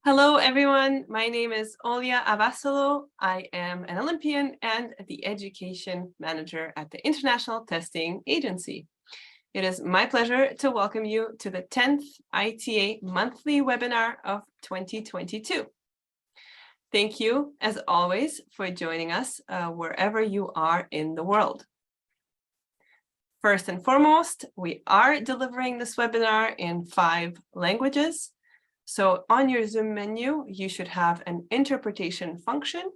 Hello, everyone. My name is Olya Avasolo. I am an Olympian and the Education Manager at the International Testing Agency. It is my pleasure to welcome you to the 10th ITA monthly webinar of 2022. Thank you, as always, for joining us wherever you are in the world. First and foremost, we are delivering this webinar in 5 languages. So on your Zoom menu, you should have an interpretation function.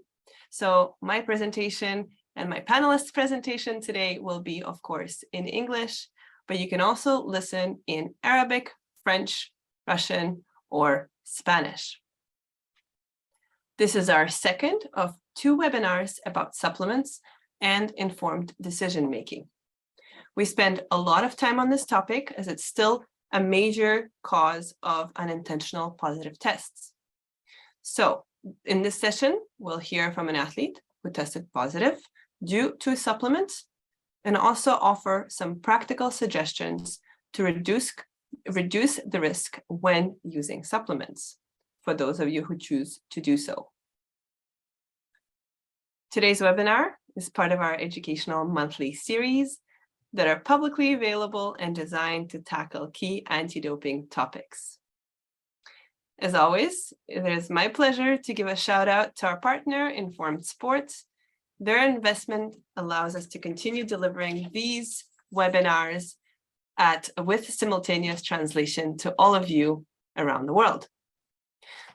So my presentation and my panelists' presentation today will be, of course, in English, but you can also listen in Arabic, French, Russian, or Spanish. This is our second of 2 webinars about supplements and informed decision-making. We spend a lot of time on this topic as it's still a major cause of unintentional positive tests. So in this session, we'll hear from an athlete who tested positive due to supplements and also offer some practical suggestions to reduce the risk when using supplements for those of you who choose to do so. Today's webinar is part of our educational monthly series that are publicly available and designed to tackle key anti-doping topics. As always, it is my pleasure to give a shout out to our partner, Informed Sports. Their investment allows us to continue delivering these webinars with simultaneous translation to all of you around the world.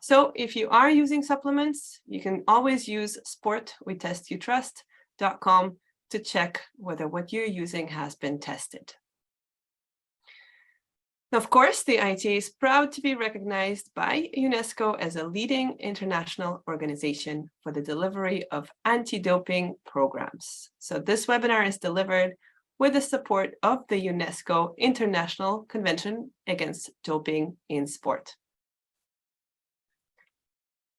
So if you are using supplements, you can always use sportwetestYoutrust.com to check whether what you're using has been tested. Of course, the ITA is proud to be recognized by UNESCO as a leading international organization for the delivery of anti-doping programs. So this webinar is delivered with the support of the UNESCO International Convention Against Doping in Sport.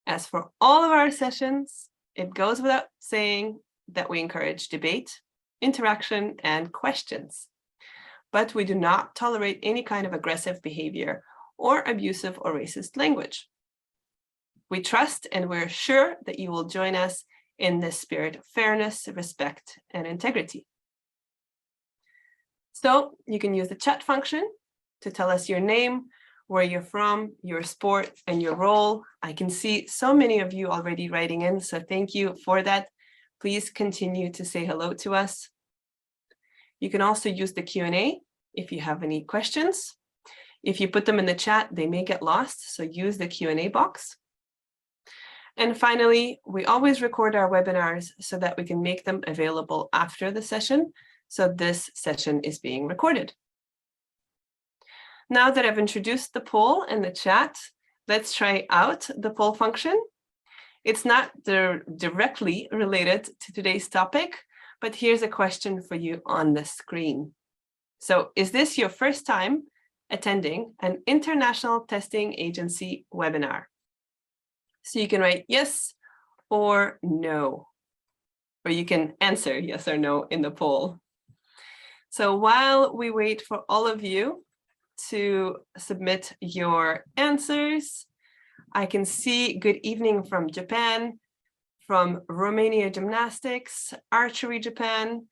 As for all of our sessions, it goes without saying that we encourage debate, interaction, and questions. But we do not tolerate any kind of aggressive behavior or abusive or racist language. We trust and we're sure that you will join us in this spirit of fairness, respect, and integrity. So you can use the chat function to tell us your name, where you're from, your sport, and your role. I can see so many of you already writing in, so thank you for that. Please continue to say hello to us. You can also use the Q&A if you have any questions. If you put them in the chat, they may get lost, so use the Q&A box. And finally, we always record our webinars so that we can make them available after the session. So this session is being recorded. Now that I've introduced the poll and the chat, let's try out the poll function. It's not directly related to today's topic, but here's a question for you on the screen. So is this your first time attending an International Testing Agency webinar? So you can write yes or no, or you can answer yes or no in the poll. So while we wait for all of you to submit your answers, I can see good evening from Japan, from Romania Gymnastics, Archery Japan,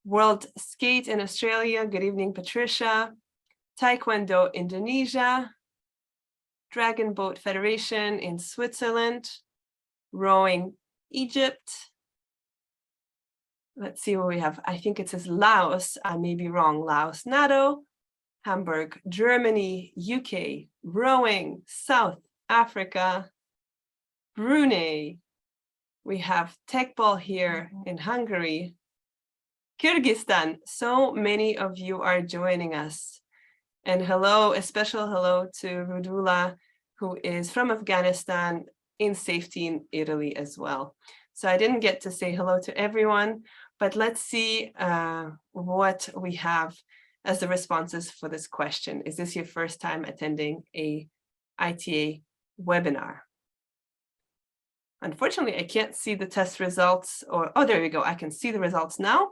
World Skate in Australia, good evening Patricia, Taekwondo Indonesia, Dragon Boat Federation in Switzerland, Rowing Egypt. Let's see what we have. I think it says Laos, I may be wrong, Laos NATO, Hamburg, Germany, UK, Rowing, South Africa, Brunei. We have Tekball here in Hungary, Kyrgyzstan. So many of you are joining us. And hello, a special hello to Rudula, who is from Afghanistan in safety in Italy as well. So I didn't get to say hello to everyone, but let's see what we have as the responses for this question. Is this your first time attending a ITA webinar? Unfortunately, I can't see the test results, or, oh, there we go. I can see the results now.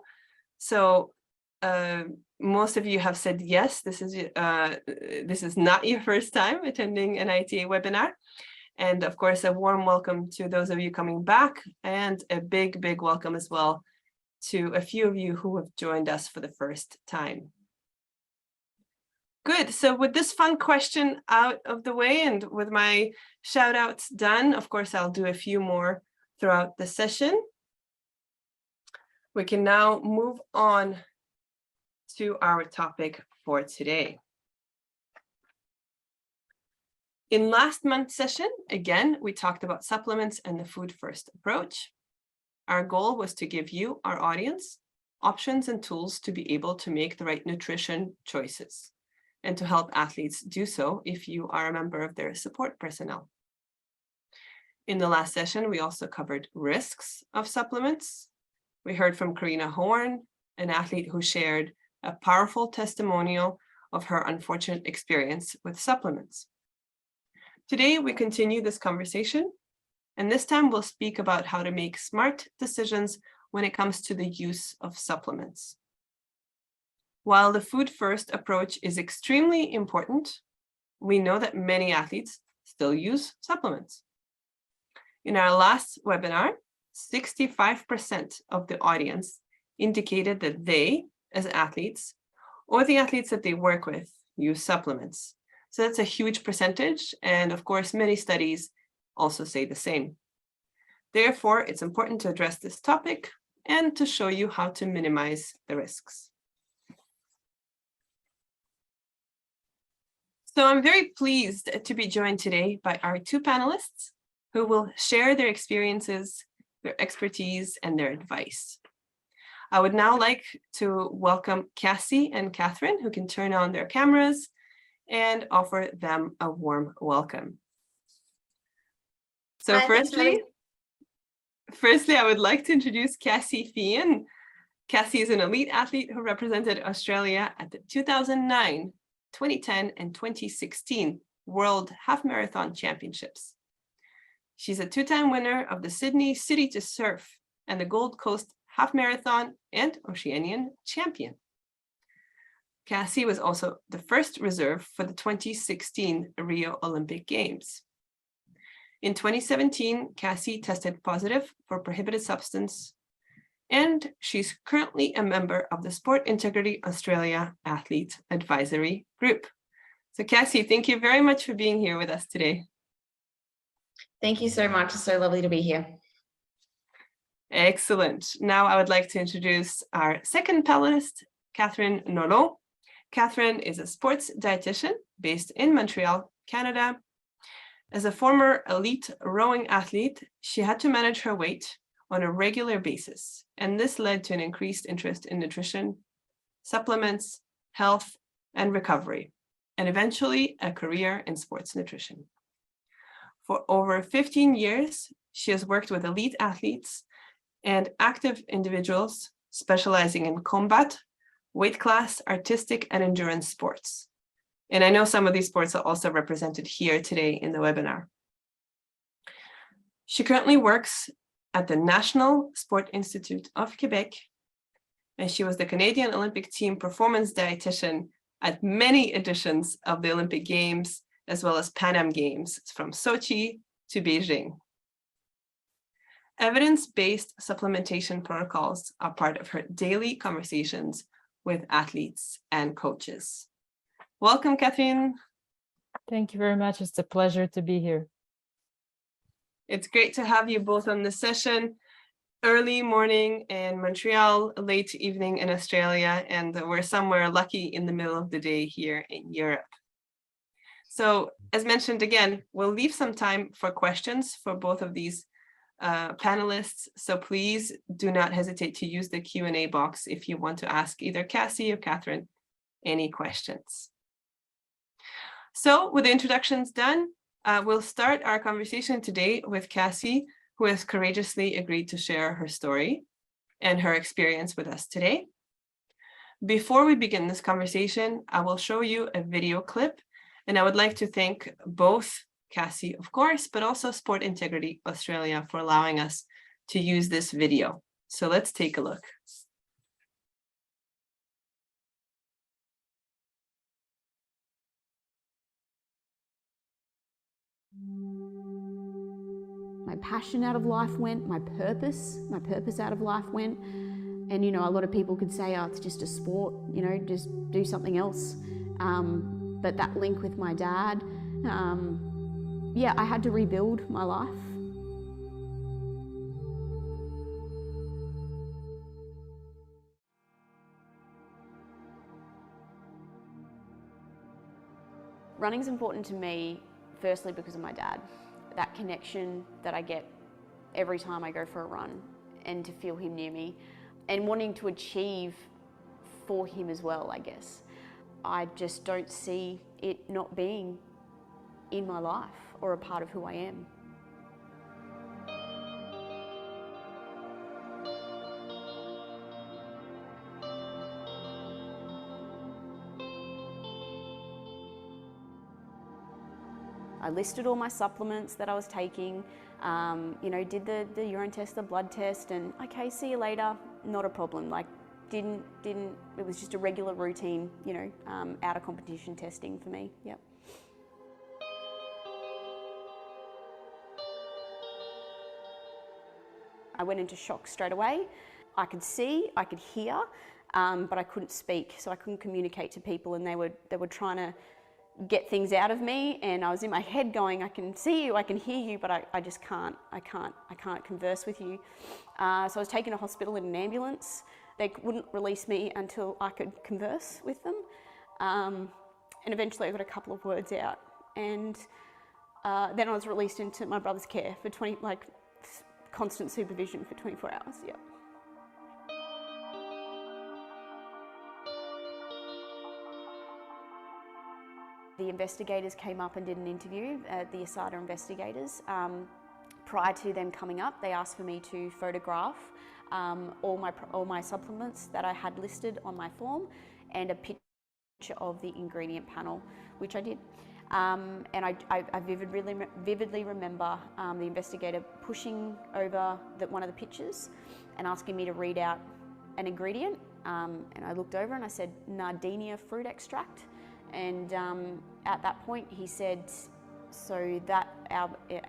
So most of you have said yes, this is not your first time attending an ITA webinar. And of course, a warm welcome to those of you coming back, and a big, big welcome as well to a few of you who have joined us for the first time. Good, so with this fun question out of the way and with my shout outs done, of course, I'll do a few more throughout the session. We can now move on to our topic for today. In last month's session, again, we talked about supplements and the food first approach. Our goal was to give you, our audience, options and tools to be able to make the right nutrition choices and to help athletes do so if you are a member of their support personnel. In the last session, we also covered risks of supplements. We heard from Karina Horn, an athlete who shared a powerful testimonial of her unfortunate experience with supplements. Today, we continue this conversation, and this time we'll speak about how to make smart decisions when it comes to the use of supplements. While the food first approach is extremely important, we know that many athletes still use supplements. In our last webinar, 65% of the audience indicated that they, as athletes, or the athletes that they work with, use supplements. So that's a huge percentage, and of course, many studies also say the same. Therefore, it's important to address this topic and to show you how to minimize the risks. So I'm very pleased to be joined today by our two panelists who will share their experiences, their expertise, and their advice. I would now like to welcome Cassie and Catherine, who can turn on their cameras, and offer them a warm welcome. So firstly, I would like to introduce Cassie Fien. Cassie is an elite athlete who represented Australia at the 2009, 2010, and 2016 World Half Marathon Championships. She's a two-time winner of the Sydney City to Surf and the Gold Coast Half Marathon and Oceanian champion. Cassie was also the first reserve for the 2016 Rio Olympic Games. In 2017, Cassie tested positive for prohibited substance, and she's currently a member of the Sport Integrity Australia Athlete Advisory Group. So Cassie, thank you very much for being here with us today. Thank you so much. It's so lovely to be here. Excellent. Now I would like to introduce our second panelist, Catherine Naulleau. Catherine is a sports dietitian based in Montreal, Canada. As a former elite rowing athlete, she had to manage her weight on a regular basis, and this led to an increased interest in nutrition, supplements, health, and recovery, and eventually a career in sports nutrition. For over 15 years, she has worked with elite athletes and active individuals specializing in combat, weight class, artistic, and endurance sports. And I know some of these sports are also represented here today in the webinar. She currently works at the National Sport Institute of Quebec, and she was the Canadian Olympic Team performance dietitian at many editions of the Olympic Games, as well as Pan Am Games, from Sochi to Beijing. Evidence-based supplementation protocols are part of her daily conversations with athletes and coaches. Welcome, Catherine. Thank you very much. It's a pleasure to be here. It's great to have you both on this session. Early morning in Montreal, late evening in Australia, and we're somewhere lucky in the middle of the day here in Europe. So as mentioned again, we'll leave some time for questions for both of these panelists. So please do not hesitate to use the Q&A box if you want to ask either Cassie or Catherine any questions. So with the introductions done, we'll start our conversation today with Cassie, who has courageously agreed to share her story and her experience with us today. Before we begin this conversation, I will show you a video clip, and I would like to thank both Cassie, of course, but also Sport Integrity Australia for allowing us to use this video. So let's take a look. my passion out of life went, my purpose out of life went. And, you know, a lot of people could say, oh, it's just a sport, you know, just do something else. But that link with my dad, yeah, I had to rebuild my life. Running's important to me, firstly because of my dad. That connection that I get every time I go for a run, and to feel him near me, and wanting to achieve for him as well, I guess. I just don't see it not being in my life or a part of who I am. I listed all my supplements that I was taking, you know, did the urine test, the blood test, and okay, see you later, not a problem. Like, it was just a regular routine, you know, out of competition testing for me, yep. I went into shock straight away. I could see, I could hear, but I couldn't speak, so I couldn't communicate to people, and they were trying to get things out of me, and I was in my head going, I can see you, I can hear you, but I just can't converse with you. So I was taken to hospital in an ambulance. They wouldn't release me until I could converse with them. And eventually I got a couple of words out, and then I was released into my brother's care for constant supervision for 24 hours, yep. The investigators came up and did an interview, the ITA investigators. Prior to them coming up, they asked for me to photograph all my supplements that I had listed on my form, and a picture of the ingredient panel, which I did. And I vividly remember the investigator pushing over one of the pictures and asking me to read out an ingredient. And I looked over and I said, Nardinia fruit extract. And at that point he said, so that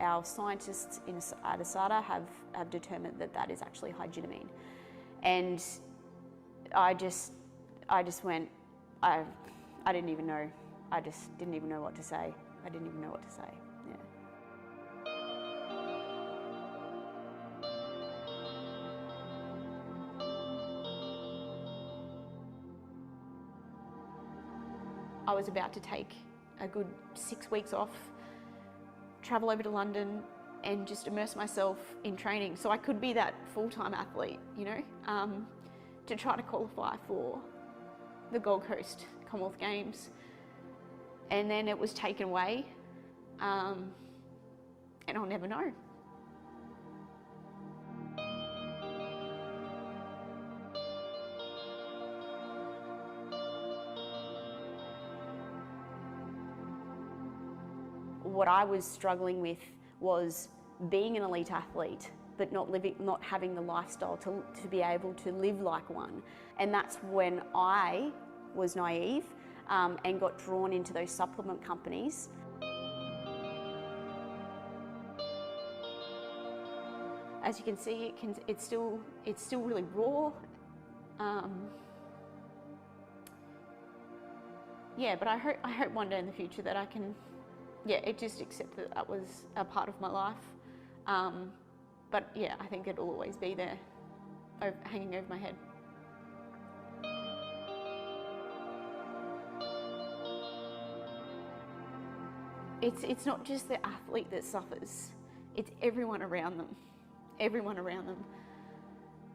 our scientists at ITA have determined that that is actually hyginamine. And I just went, I didn't even know. I just didn't even know what to say. I didn't even know what to say, yeah. I was about to take a good 6 weeks off, travel over to London, and just immerse myself in training so I could be that full-time athlete, you know, to try to qualify for the Gold Coast Commonwealth Games. And then it was taken away, and I'll never know. What I was struggling with was being an elite athlete, but not having the lifestyle to be able to live like one. And that's when I was naive and got drawn into those supplement companies. As you can see, it's still really raw. Yeah, but I hope one day in the future that I can, just accept that that was a part of my life. But yeah, I think it'll always be there, hanging over my head. It's not just the athlete that suffers, it's everyone around them. Everyone around them.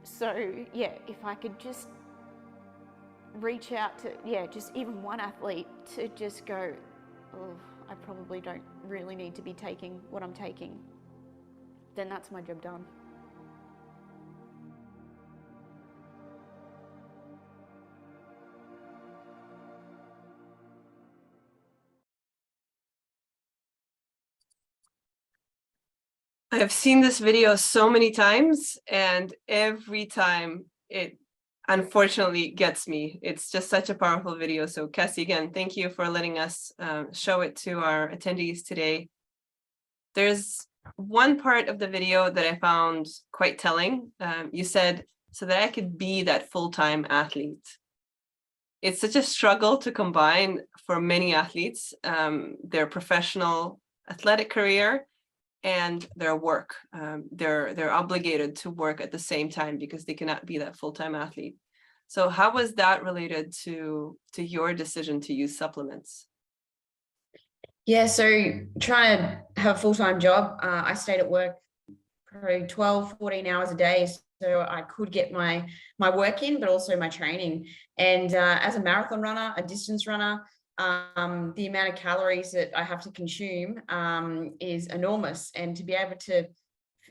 So yeah, if I could just reach out to, just even one athlete to just go, oh, I probably don't really need to be taking what I'm taking, then that's my job done. I have seen this video so many times, and every time it unfortunately gets me. It's just such a powerful video. So Cassie, again, thank you for letting us show it to our attendees today. There's one part of the video that I found quite telling. You said, so that I could be that full-time athlete. It's such a struggle to combine for many athletes, their professional athletic career and their work. They're obligated to work at the same time because they cannot be that full-time athlete. So how was that related to your decision to use supplements? Yeah, so trying to have a full-time job, I stayed at work probably 12, 14 hours a day, so I could get my work in, but also my training. And as a marathon runner, a distance runner, the amount of calories that I have to consume is enormous. And to be able to,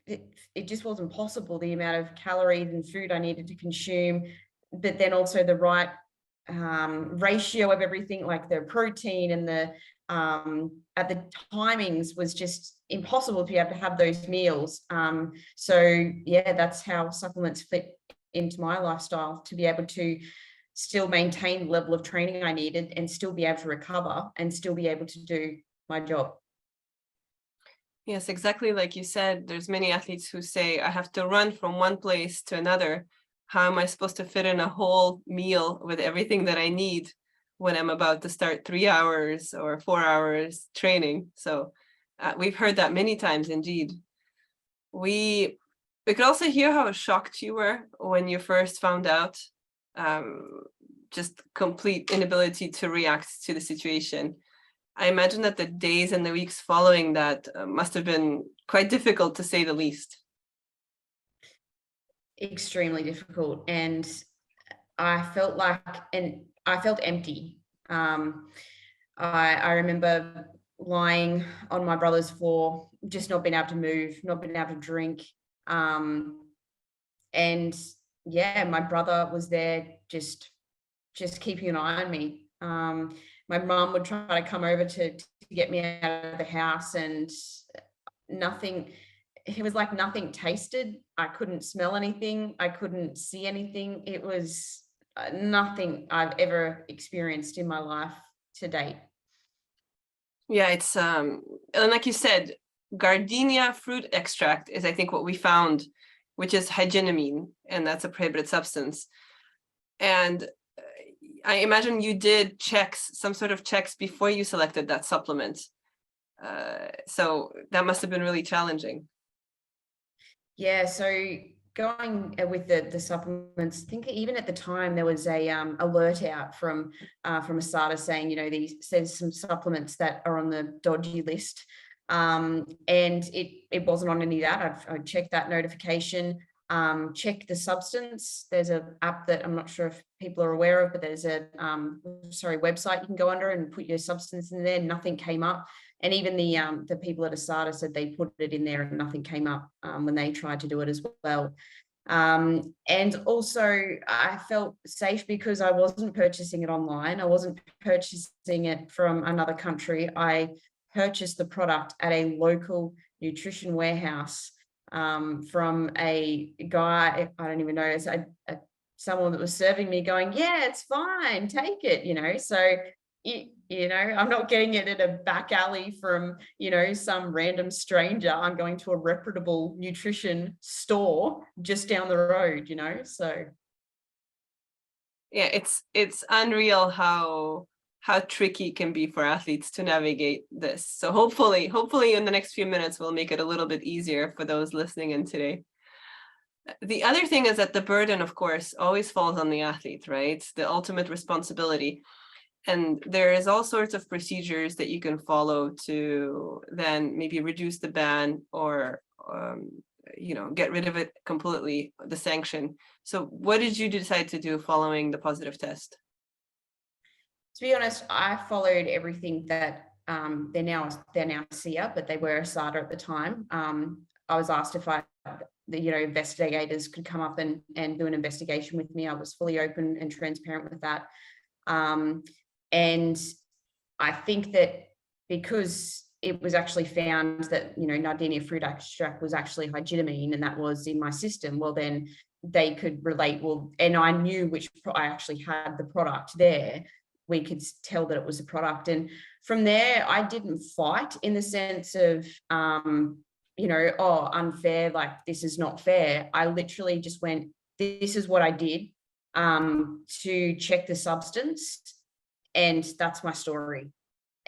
it just wasn't possible, the amount of calories and food I needed to consume, but then also the right ratio of everything, like the protein and the at the timings was just impossible to be able to have those meals. So yeah, that's how supplements fit into my lifestyle, to be able to still maintain the level of training I needed and still be able to recover and still be able to do my job. Yes, exactly like you said, there's many athletes who say, I have to run from one place to another. How am I supposed to fit in a whole meal with everything that I need when I'm about to start 3 hours or 4 hours training? So we've heard that many times indeed. We could also hear how shocked you were when you first found out, just complete inability to react to the situation. I imagine that the days and the weeks following that must have been quite difficult, to say the least. Extremely difficult, and I felt empty. I remember lying on my brother's floor, just not being able to move, not being able to drink. And yeah, my brother was there just keeping an eye on me. My mum would try to come over to get me out of the house, and nothing, it was like nothing tasted. I couldn't smell anything. I couldn't see anything. It was nothing I've ever experienced in my life to date. Yeah, it's and like you said, gardenia fruit extract is, I think, what we found, which is hygienamine, and that's a prohibited substance. And I imagine you did some sort of checks before you selected that supplement. So that must have been really challenging. Yeah, so going with the supplements, I think even at the time there was a alert out from ITA saying, you know, there's some supplements that are on the dodgy list, and it wasn't on any of that. I've checked that notification. Check the substance. There's an app that I'm not sure if people are aware of, but there's a website you can go under and put your substance in there. Nothing came up, and even the people at ITA said they put it in there and nothing came up when they tried to do it as well. And also I felt safe because I wasn't purchasing it online. I wasn't purchasing it from another country. I purchased the product at a local nutrition warehouse. From a guy, I don't even know, it's someone that was serving me going, yeah, it's fine, take it, you know. So, you know, I'm not getting it at a back alley from, you know, some random stranger. I'm going to a reputable nutrition store just down the road, you know, so. Yeah, it's unreal how tricky it can be for athletes to navigate this. So hopefully in the next few minutes, we'll make it a little bit easier for those listening in today. The other thing is that the burden, of course, always falls on the athlete, right? The ultimate responsibility. And there is all sorts of procedures that you can follow to then maybe reduce the ban or, you know, get rid of it completely, the sanction. So what did you decide to do following the positive test? To be honest, I followed everything that they're now SIA, but they were ITA at the time. I was asked if the investigators could come up and do an investigation with me. I was fully open and transparent with that. And I think that because it was actually found that, you know, gardenia fruit extract was actually hygienamine and that was in my system, well, then they could relate, well, and I knew I actually had the product there. We could tell that it was a product. And from there, I didn't fight in the sense of oh, unfair, like this is not fair. I literally just went, this is what I did to check the substance, and that's my story.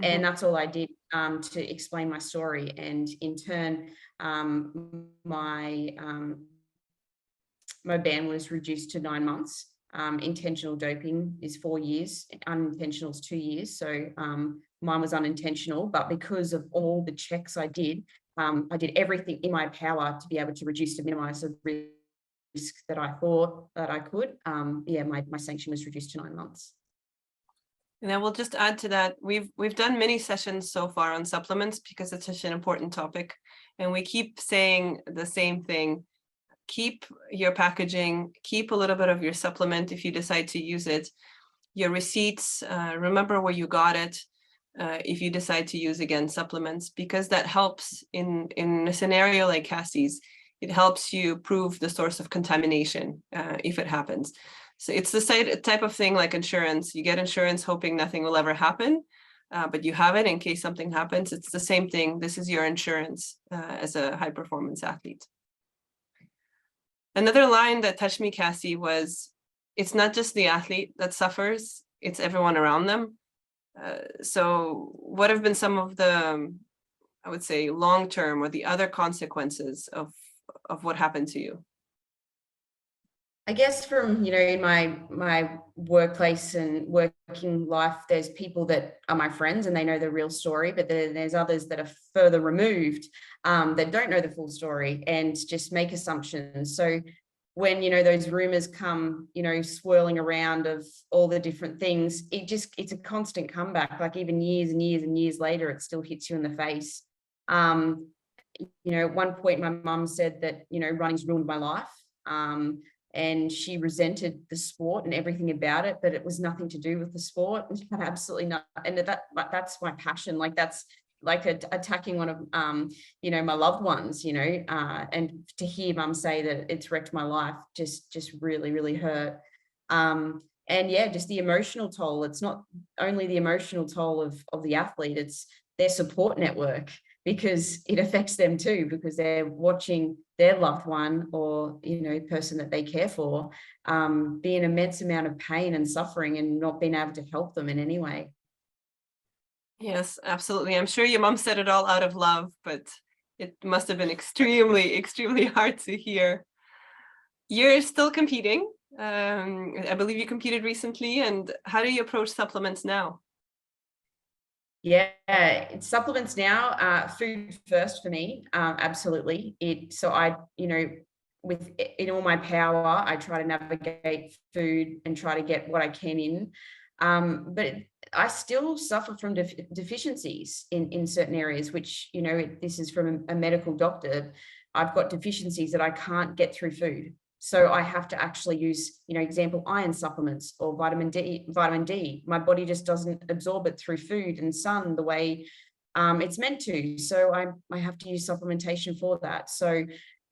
Mm-hmm. And that's all I did to explain my story. And in turn, my ban was reduced to 9 months. Intentional doping is 4 years, unintentional is 2 years. So mine was unintentional, but because of all the checks I did everything in my power to be able to reduce to minimize the risk that I thought that I could. My sanction was reduced to 9 months. And I will just add to that, we've done many sessions so far on supplements because it's such an important topic, and we keep saying the same thing. Keep your packaging, keep a little bit of your supplement if you decide to use it, your receipts, remember where you got it if you decide to use, again, supplements, because that helps in a scenario like Cassie's. It helps you prove the source of contamination if it happens. So it's the type of thing like insurance. You get insurance hoping nothing will ever happen, but you have it in case something happens. It's the same thing. This is your insurance as a high performance athlete. Another line that touched me, Cassie, was it's not just the athlete that suffers, it's everyone around them. So what have been some of the, I would say, long-term or the other consequences of what happened to you? I guess from, in my workplace and working life, there's people that are my friends and they know the real story, but then there's others that are further removed that don't know the full story and just make assumptions. So when, those rumors come, swirling around of all the different things, it's a constant comeback. Like even years and years and years later, it still hits you in the face. At one point, my mum said that, running's ruined my life. And she resented the sport and everything about it, but it was nothing to do with the sport. Absolutely not. And that's my passion. Like that's like attacking one of, my loved ones, and to hear mum say that it's wrecked my life just really, really hurt. And yeah, just the emotional toll. It's not only the emotional toll of the athlete, it's their support network, because it affects them too, because they're watching their loved one or, person that they care for, be an immense amount of pain and suffering and not being able to help them in any way. Yes, absolutely. I'm sure your mom said it all out of love, but it must have been extremely, extremely hard to hear. You're still competing. I believe you competed recently. And how do you approach supplements now? Yeah, it's supplements now, food first for me, absolutely. So I, in all my power, I try to navigate food and try to get what I can in. But I still suffer from deficiencies in certain areas, which, this is from a medical doctor. I've got deficiencies that I can't get through food. So I have to actually use, example, iron supplements or vitamin D. My body just doesn't absorb it through food and sun the way it's meant to. So I have to use supplementation for that. So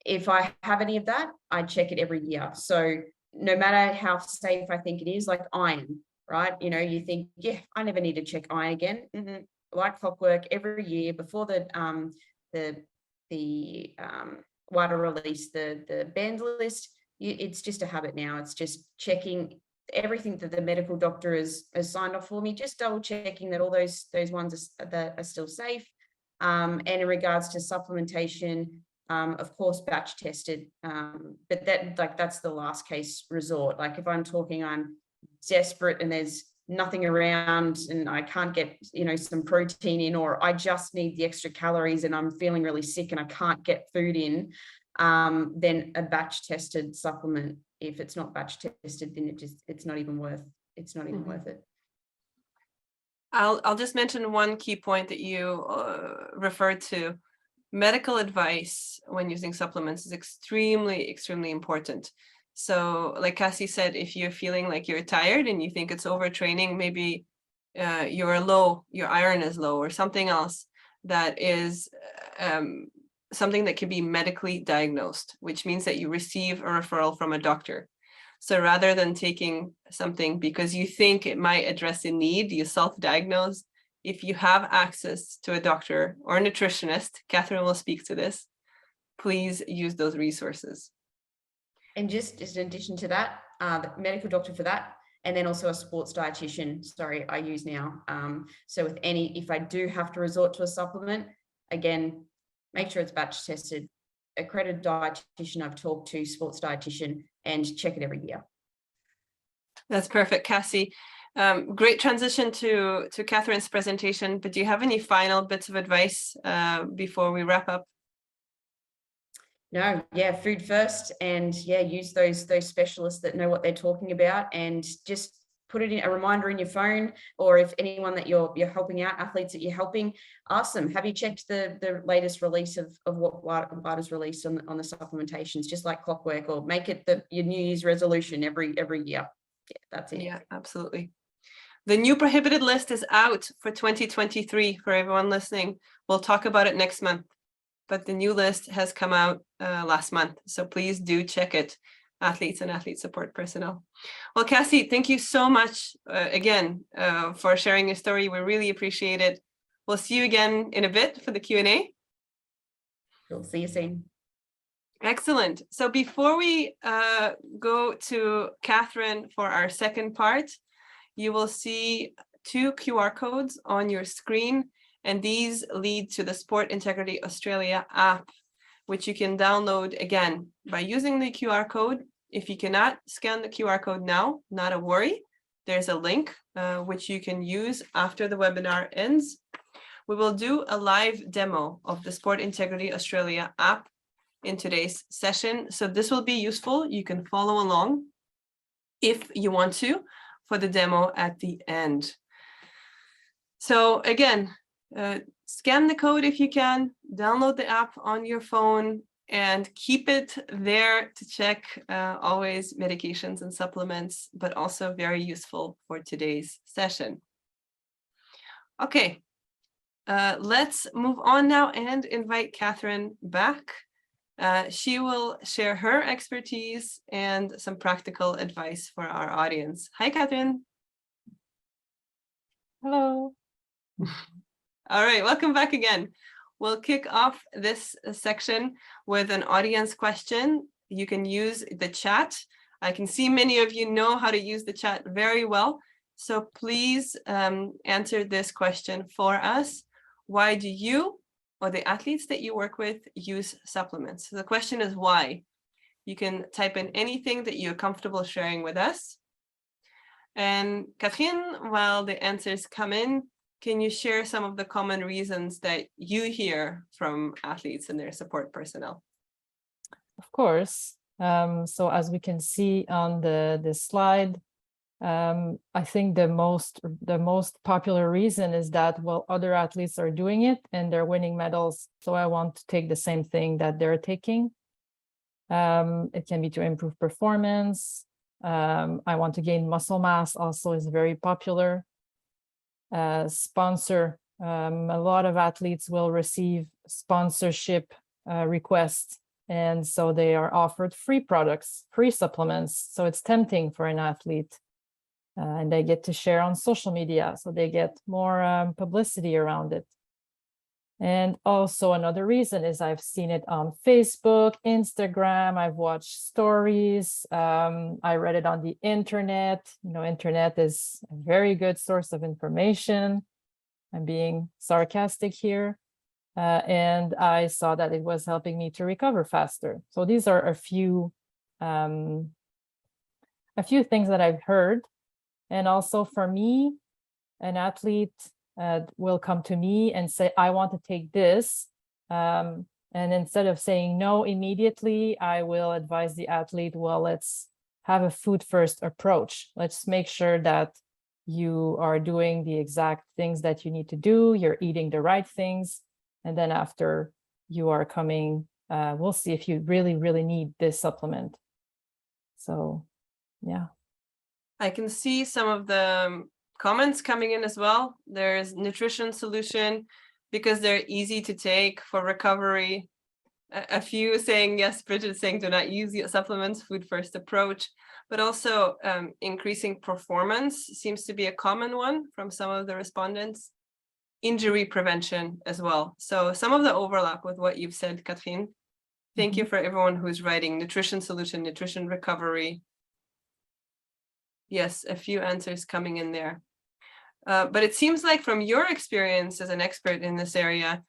if I have any of that, I check it every year. So no matter how safe I think it is, like iron, right? You think, yeah, I never need to check iron again. Mm-hmm. Like clockwork, every year before the wider release, the banned list, it's just a habit now. It's just checking everything that the medical doctor has signed off for me, just double checking that all those ones are still safe. And in regards to supplementation, of course, batch tested, but that's the last case resort. Like if I'm desperate and there's nothing around and I can't get, some protein in, or I just need the extra calories and I'm feeling really sick and I can't get food in, then a batch tested supplement. If it's not batch tested, then it's not even worth it. I'll just mention one key point that you referred to. Medical advice when using supplements is extremely, extremely important. So like Cassie said, if you're feeling like you're tired and you think it's overtraining, maybe you're low, your iron is low, or something else that is something that can be medically diagnosed, which means that you receive a referral from a doctor. So rather than taking something because you think it might address a need, you self-diagnose. If you have access to a doctor or a nutritionist, Catherine will speak to this, please use those resources. And just in addition to that, the medical doctor for that, and then also a sports dietitian, sorry, I use now. So with if I do have to resort to a supplement, again, make sure it's batch tested, accredited dietitian I've talked to, sports dietitian, and check it every year. That's perfect, Cassie. Great transition to Catherine's presentation, but do you have any final bits of advice before we wrap up? No, yeah, food first, and yeah, use those specialists that know what they're talking about, and just put it in a reminder in your phone, or if anyone that you're helping out, athletes that you're helping, ask them, have you checked the latest release of what Vita's released on the supplementations, just like clockwork, or make it your New Year's resolution every year. Yeah, that's it. Yeah, absolutely. The new prohibited list is out for 2023 for everyone listening. We'll talk about it next month, but the new list has come out last month. So please do check it, athletes and athlete support personnel. Well, Cassie, thank you so much again for sharing your story. We really appreciate it. We'll see you again in a bit for the Q&A. We'll see you soon. Excellent. So before we go to Catherine for our second part, you will see 2 QR codes on your screen, and these lead to the Sport Integrity Australia app, which you can download again by using the QR code. If you cannot scan the QR code now, not a worry. There's a link which you can use after the webinar ends. We will do a live demo of the Sport Integrity Australia app in today's session. So this will be useful. You can follow along if you want to for the demo at the end. So again, scan the code if you can, download the app on your phone, and keep it there to check always medications and supplements, but also very useful for today's session. Okay, let's move on now and invite Catherine back. She will share her expertise and some practical advice for our audience. Hi, Catherine. Hello. All right, welcome back again. We'll kick off this section with an audience question. You can use the chat. I can see many of you know how to use the chat very well. So please answer this question for us. Why do you or the athletes that you work with use supplements? So the question is why. You can type in anything that you're comfortable sharing with us. And Catherine, while the answers come in, can you share some of the common reasons that you hear from athletes and their support personnel? Of course. So as we can see on the slide, I think the most popular reason is that, well, other athletes are doing it and they're winning medals, so I want to take the same thing that they're taking. It can be to improve performance. I want to gain muscle mass also is very popular. Sponsor. A lot of athletes will receive sponsorship requests, and so they are offered free products, free supplements. So it's tempting for an athlete, and they get to share on social media, so they get more publicity around it. And also another reason is I've seen it on Facebook, Instagram, I've watched stories, I read it on the internet. You know, internet is a very good source of information. I'm being sarcastic here. And I saw that it was helping me to recover faster. So these are a few things that I've heard. And also for me, an athlete will come to me and say, I want to take this. And instead of saying no immediately, I will advise the athlete, well, let's have a food first approach. Let's make sure that you are doing the exact things that you need to do. You're eating the right things. And then after you are coming, we'll see if you really, really need this supplement. So, yeah. I can see some of the comments coming in as well. There's nutrition solution because they're easy to take for recovery. A few saying yes, Bridget saying do not use the supplements, food first approach, but also increasing performance seems to be a common one from some of the respondents. Injury prevention as well. So some of the overlap with what you've said, Catherine. Thank you for everyone who's writing nutrition solution, nutrition recovery. Yes, a few answers coming in there. But it seems like from your experience as an expert in this area,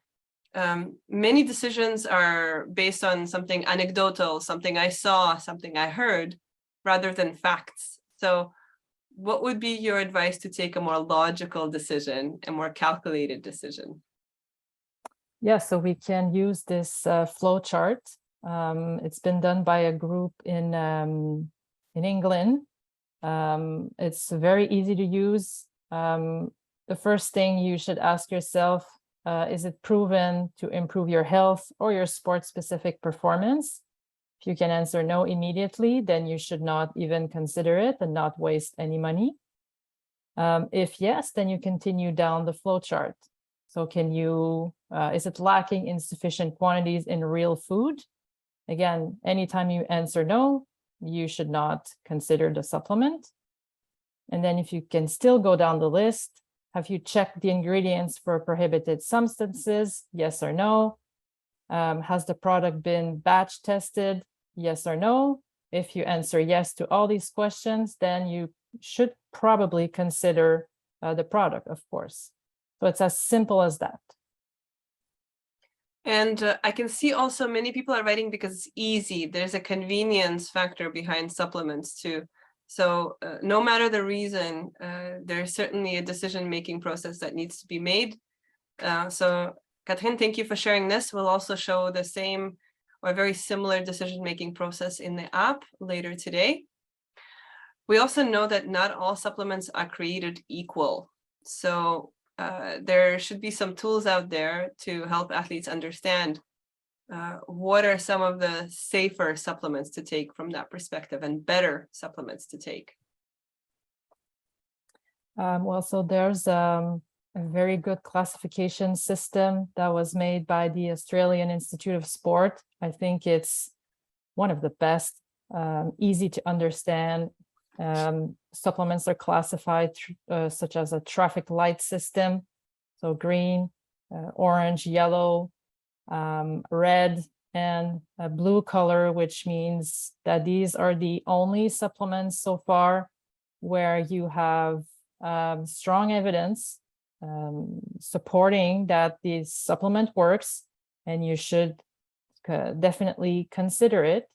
many decisions are based on something anecdotal, something I saw, something I heard, rather than facts. So what would be your advice to take a more logical decision, a more calculated decision? Yeah, so we can use this flow chart. It's been done by a group in England. It's very easy to use. The first thing you should ask yourself, is it proven to improve your health or your sport-specific performance? If you can answer no immediately, then you should not even consider it and not waste any money. If yes, then you continue down the flow chart. So can you, is it lacking in sufficient quantities in real food? Again, anytime you answer no, you should not consider the supplement. And then if you can still go down the list, have you checked the ingredients for prohibited substances? Yes or no? Has the product been batch tested? Yes or no? If you answer yes to all these questions, then you should probably consider the product, of course. So it's as simple as that. And I can see also many people are writing because it's easy. There's a convenience factor behind supplements too. So no matter the reason, there's certainly a decision-making process that needs to be made. So Catherine, thank you for sharing this. We'll also show the same or very similar decision-making process in the app later today. We also know that not all supplements are created equal. So there should be some tools out there to help athletes understand what are some of the safer supplements to take from that perspective and better supplements to take. Well, so there's a very good classification system that was made by the Australian Institute of Sport. I think it's one of the best, easy to understand. Supplements are classified such as a traffic light system. So green, orange, yellow, red, and a blue color, which means that these are the only supplements so far where you have strong evidence supporting that the supplement works, and you should definitely consider it.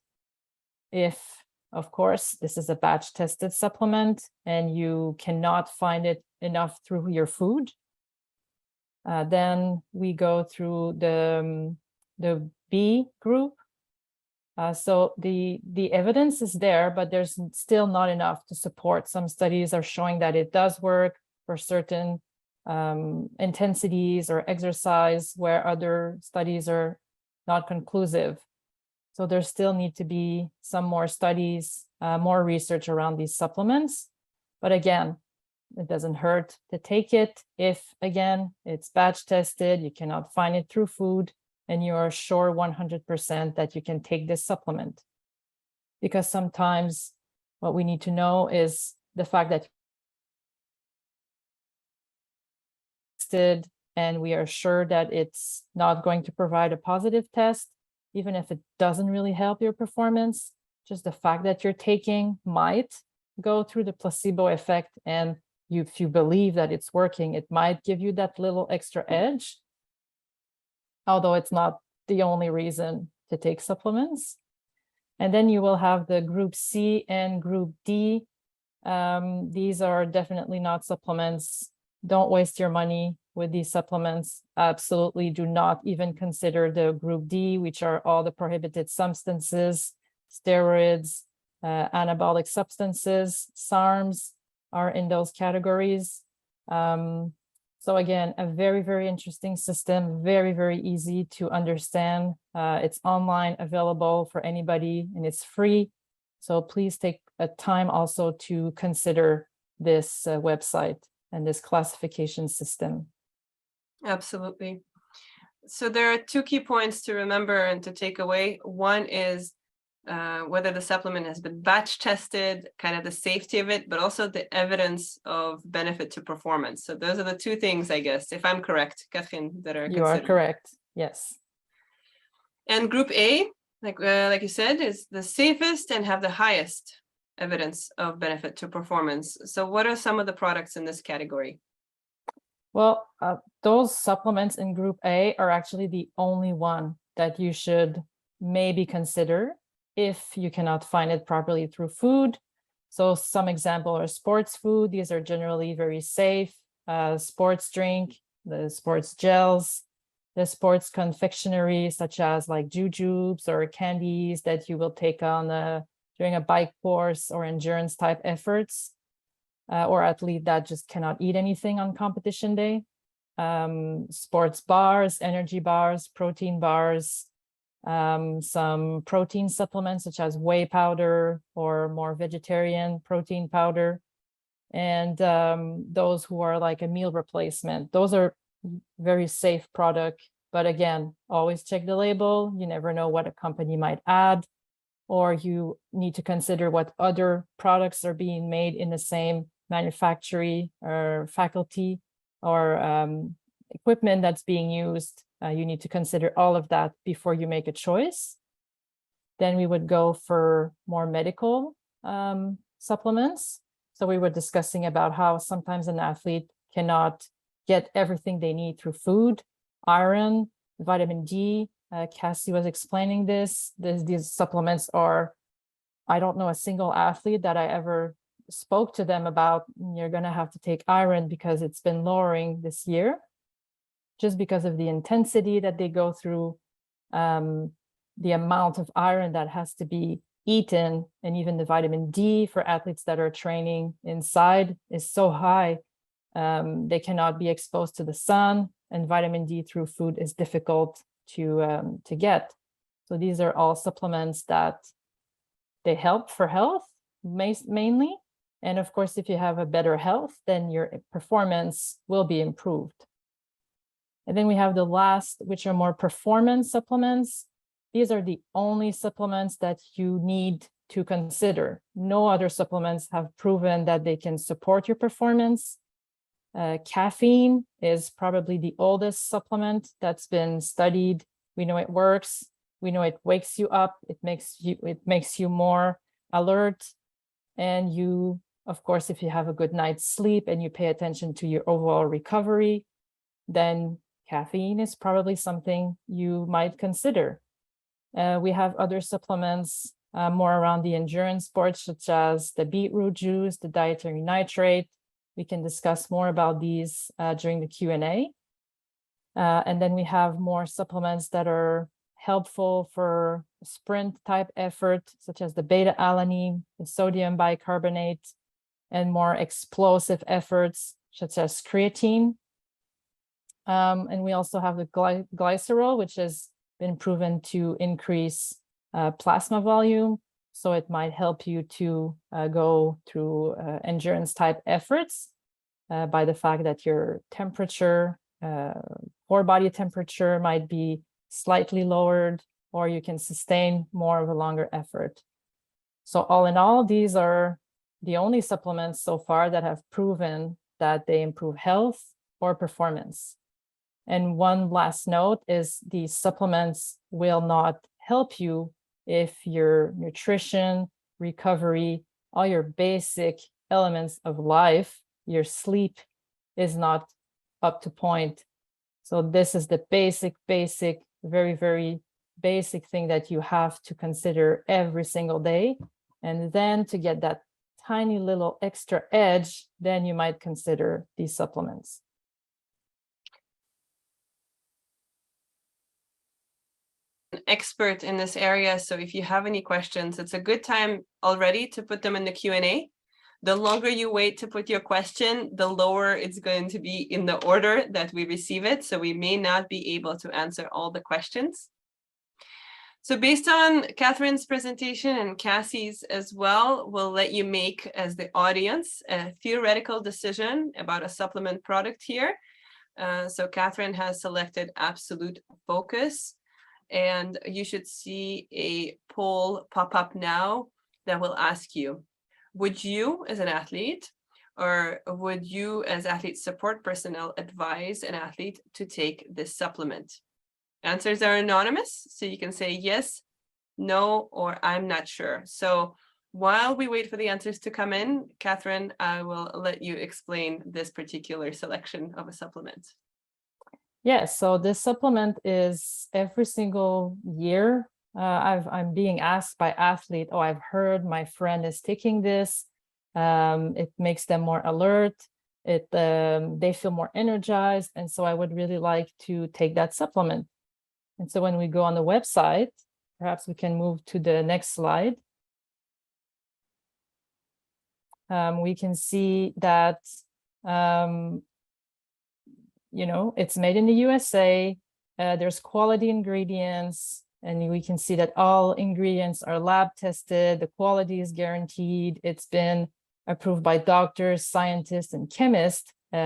If, of course, this is a batch tested supplement and you cannot find it enough through your food, then we go through the B group. So the evidence is there, but there's still not enough to support. Some studies are showing that it does work for certain intensities or exercise, where other studies are not conclusive. So there still need to be some more studies, more research around these supplements. But again, it doesn't hurt to take it if, again, it's batch tested, you cannot find it through food, and you are sure 100% that you can take this supplement. Because sometimes what we need to know is the fact that and we are sure that it's not going to provide a positive test, even if it doesn't really help your performance. Just the fact that you're taking might go through the placebo effect, and if you believe that it's working, it might give you that little extra edge, although it's not the only reason to take supplements. And then you will have the group C and group D. These are definitely not supplements. Don't waste your money with these supplements. Absolutely do not even consider the group D, which are all the prohibited substances, steroids, anabolic substances, SARMs are in those categories. So again, a very, very interesting system, very, very easy to understand. It's online, available for anybody, and it's free. So please take a time also to consider this website and this classification system. Absolutely. So there are two key points to remember and to take away. One is whether the supplement has been batch tested, kind of the safety of it, but also the evidence of benefit to performance. So those are the two things, I guess, if I'm correct, Catherine, that are considered. You are correct, yes. And group A, like you said, is the safest and have the highest evidence of benefit to performance. So what are some of the products in this category? Well, those supplements in group A are actually the only one that you should maybe consider if you cannot find it properly through food. So some example are sports food. These are generally very safe. Sports drink, the sports gels, the sports confectionery, such as like jujubes or candies that you will take on during a bike course or endurance type efforts, or athlete that just cannot eat anything on competition day. Sports bars, energy bars, protein bars, some protein supplements such as whey powder or more vegetarian protein powder, and those who are like a meal replacement. Those are very safe product, but again, always check the label. You never know what a company might add, or you need to consider what other products are being made in the same manufacturing or faculty or equipment that's being used. You need to consider all of that before you make a choice. Then we would go for more medical supplements. So we were discussing about how sometimes an athlete cannot get everything they need through food, iron, vitamin D. Cassie was explaining this. These supplements are, I don't know a single athlete that I ever spoke to them about, you're going to have to take iron because it's been lowering this year, just because of the intensity that they go through, the amount of iron that has to be eaten, and even the vitamin D for athletes that are training inside is so high. They cannot be exposed to the sun, and vitamin D through food is difficult to get. So these are all supplements that they help for health mainly. And of course, if you have a better health, then your performance will be improved. And then we have the last, which are more performance supplements. These are the only supplements that you need to consider. No other supplements have proven that they can support your performance. Caffeine is probably the oldest supplement that's been studied. We know it works. We know it wakes you up. It makes you more alert. And you, of course, if you have a good night's sleep and you pay attention to your overall recovery, then caffeine is probably something you might consider. We have other supplements more around the endurance sports, such as the beetroot juice, the dietary nitrate. We can discuss more about these during the Q&A. And then we have more supplements that are helpful for sprint type effort, such as the beta-alanine, the sodium bicarbonate, and more explosive efforts, such as creatine. And we also have the glycerol, which has been proven to increase plasma volume. So it might help you to go through endurance type efforts by the fact that your temperature, core body temperature might be slightly lowered, or you can sustain more of a longer effort. So all in all, these are the only supplements so far that have proven that they improve health or performance. And one last note is these supplements will not help you if your nutrition, recovery, all your basic elements of life, your sleep is not up to point. So this is the basic, very, very basic thing that you have to consider every single day. And then to get that tiny little extra edge, then you might consider these supplements. An expert in this area, so if you have any questions, it's a good time already to put them in the Q&A. The longer you wait to put your question, the lower it's going to be in the order that we receive it, so we may not be able to answer all the questions. So based on Catherine's presentation and Cassie's as well, we'll let you make, as the audience, a theoretical decision about a supplement product here. So Catherine has selected Absolute Focus, and you should see a poll pop up now that will ask you, would you as an athlete, or would you as athlete support personnel advise an athlete to take this supplement? Answers are anonymous, so you can say yes, no, or I'm not sure. So while we wait for the answers to come in, Catherine, I will let you explain this particular selection of a supplement. Yes, so this supplement is every single year. I'm being asked by athlete, oh, I've heard my friend is taking this. It makes them more alert. They feel more energized. And so I would really like to take that supplement. And so when we go on the website, perhaps we can move to the next slide. We can see that, it's made in the USA. There's quality ingredients, and we can see that all ingredients are lab tested. The quality is guaranteed. It's been approved by doctors, scientists, and chemists. We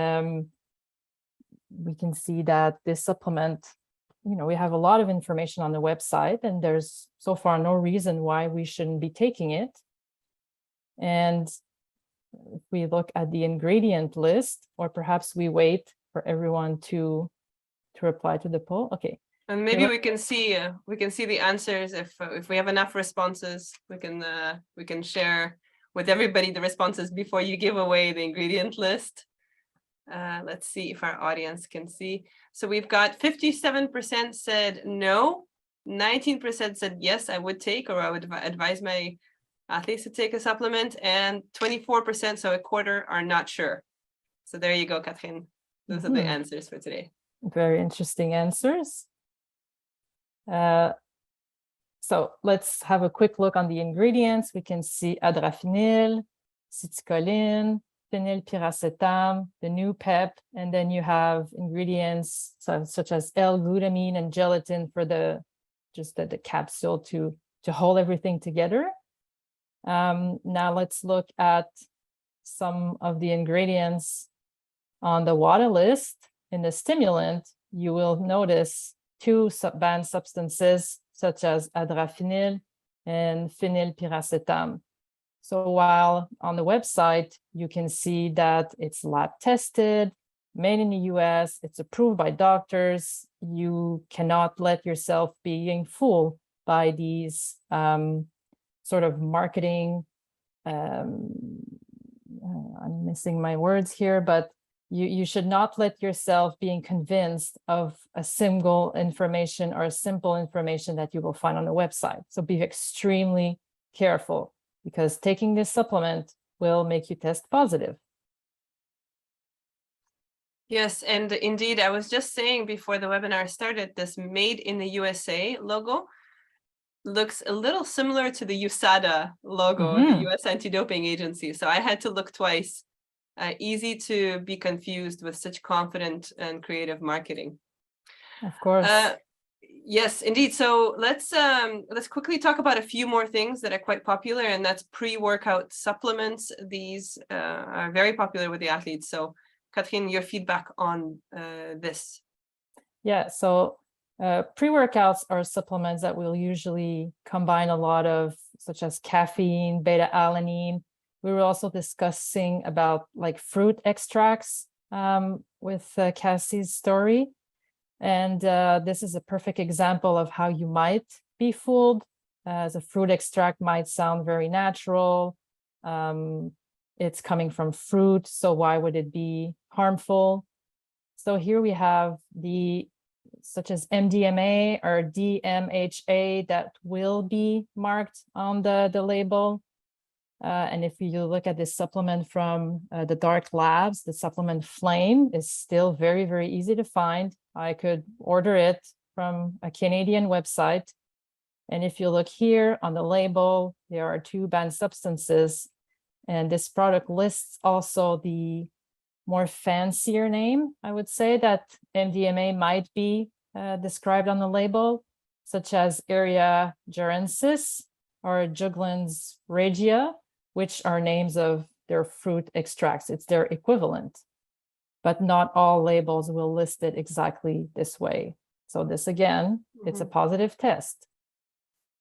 can see that this supplement, we have a lot of information on the website, and there's so far no reason why we shouldn't be taking it. And if we look at the ingredient list, or perhaps we wait for everyone to reply to the poll. Okay. And maybe we can see the answers if we have enough responses. We can share with everybody the responses before you give away the ingredient list. Let's see if our audience can see. So we've got 57% said no, 19% said yes, I would take, or I would advise my athletes to take a supplement, and 24%, so a quarter, are not sure. So there you go, Catherine. Those are the answers for today. Very interesting answers. So let's have a quick look on the ingredients. We can see adrafinil, citicoline, phenylpiracetam, the new PEP, and then you have ingredients such as L-glutamine and gelatin for the capsule to hold everything together. Now let's look at some of the ingredients on the WADA list. In the stimulant, you will notice two banned substances such as adrafinil and phenylpiracetam. So while on the website, you can see that it's lab tested, made in the US, it's approved by doctors, you cannot let yourself being fooled by these sort of marketing, I'm missing my words here, but you should not let yourself being convinced of a single information or a simple information that you will find on the website. So be extremely careful, because taking this supplement will make you test positive. Yes, and indeed, I was just saying before the webinar started, this Made in the USA logo looks a little similar to the USADA logo, the US Anti-Doping Agency. So I had to look twice. Easy to be confused with such confident and creative marketing. Of course. Yes, indeed. So let's quickly talk about a few more things that are quite popular, and that's pre-workout supplements. These are very popular with the athletes. So Catherine, your feedback on this? Yeah, so pre-workouts are supplements that will usually combine a lot of, such as caffeine, beta-alanine. We were also discussing about like fruit extracts with Cassie's story. And this is a perfect example of how you might be fooled. As a fruit extract might sound very natural. It's coming from fruit, so why would it be harmful? So here we have such as MDMA or DMHA that will be marked on the label. And if you look at this supplement from the Dark Labs, the supplement Flame is still very, very easy to find. I could order it from a Canadian website. And if you look here on the label, there are two banned substances. And this product lists also the more fancier name, I would say, that MDMA might be described on the label, such as Area Gerensis or Juglans regia, which are names of their fruit extracts. It's their equivalent, but not all labels will list it exactly this way. So this, again, it's a positive test.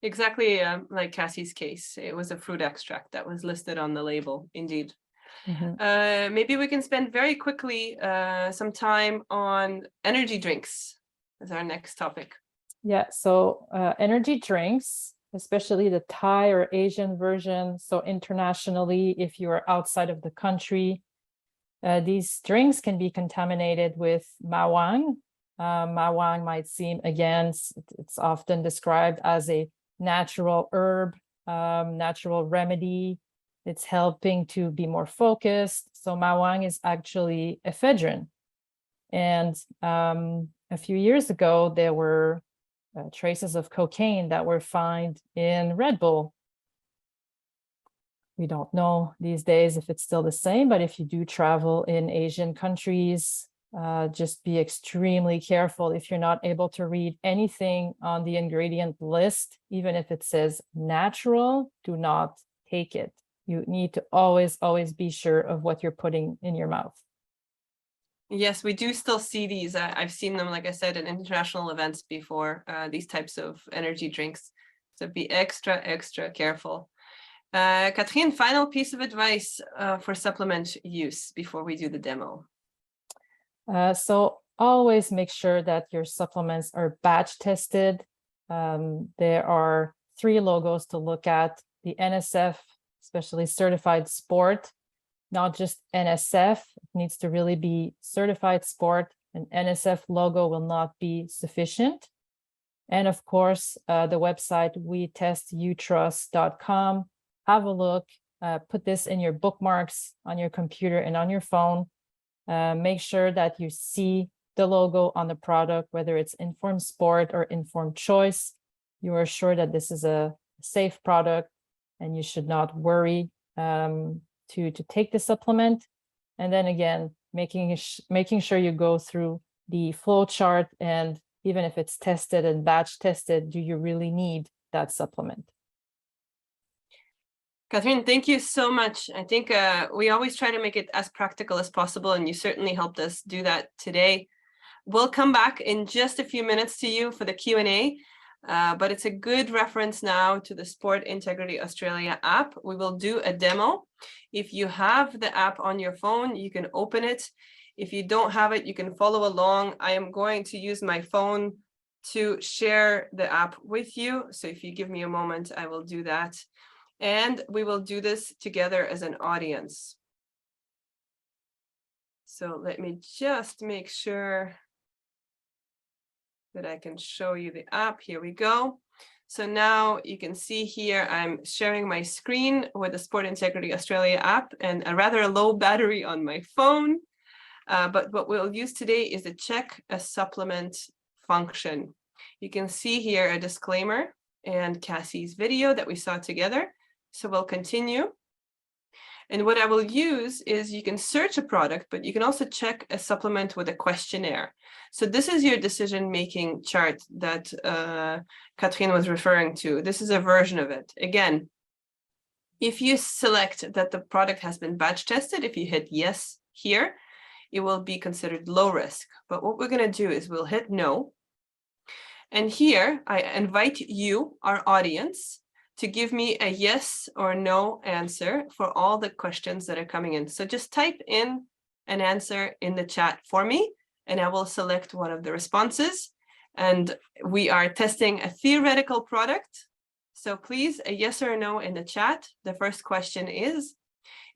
Exactly like Cassie's case. It was a fruit extract that was listed on the label, indeed. Maybe we can spend very quickly some time on energy drinks as our next topic. Yeah, so energy drinks especially the Thai or Asian version. So internationally, if you are outside of the country, these drinks can be contaminated with mawang. Mawang might seem, again, it's often described as a natural herb, natural remedy. It's helping to be more focused. So mawang is actually ephedrine. And a few years ago, there were traces of cocaine that were found in Red Bull. We don't know these days if it's still the same, but if you do travel in Asian countries, just be extremely careful. If you're not able to read anything on the ingredient list, even if it says natural, do not take it. You need to always be sure of what you're putting in your mouth. Yes, we do still see these. I've seen them, like I said, in international events before, these types of energy drinks. So be extra careful. Catherine, final piece of advice for supplement use before we do the demo. So always make sure that your supplements are batch tested. There are 3 logos to look at: the NSF, especially certified sport, not just NSF. It needs to really be certified sport. An NSF logo will not be sufficient. And of course, the website wetestoutrust.com. Have a look, put this in your bookmarks on your computer and on your phone. Make sure that you see the logo on the product, whether it's Informed Sport or Informed Choice. You are sure that this is a safe product and you should not worry to take the supplement. And then again, making sure you go through the flow chart, and even if it's tested and batch tested, do you really need that supplement? Catherine, thank you so much. I think we always try to make it as practical as possible, and you certainly helped us do that today. We'll come back in just a few minutes to you for the Q&A, but it's a good reference now to the Sport Integrity Australia app. We will do a demo. If you have the app on your phone, you can open it. If you don't have it, you can follow along. I am going to use my phone to share the app with you. So if you give me a moment, I will do that. And we will do this together as an audience. So let me just make sure that I can show you the app. Here we go. So now you can see here, I'm sharing my screen with the Sport Integrity Australia app and a rather low battery on my phone. But what we'll use today is the check a supplement function. You can see here a disclaimer and Cassie's video that we saw together. So we'll continue. And what I will use is you can search a product, but you can also check a supplement with a questionnaire. So this is your decision-making chart that Catherine was referring to. This is a version of it. Again, if you select that the product has been batch tested, if you hit yes here, it will be considered low risk. But what we're going to do is we'll hit no. And here I invite you, our audience, to give me a yes or no answer for all the questions that are coming in. So just type in an answer in the chat for me, and I will select one of the responses. And we are testing a theoretical product. So please, a yes or a no in the chat. The first question is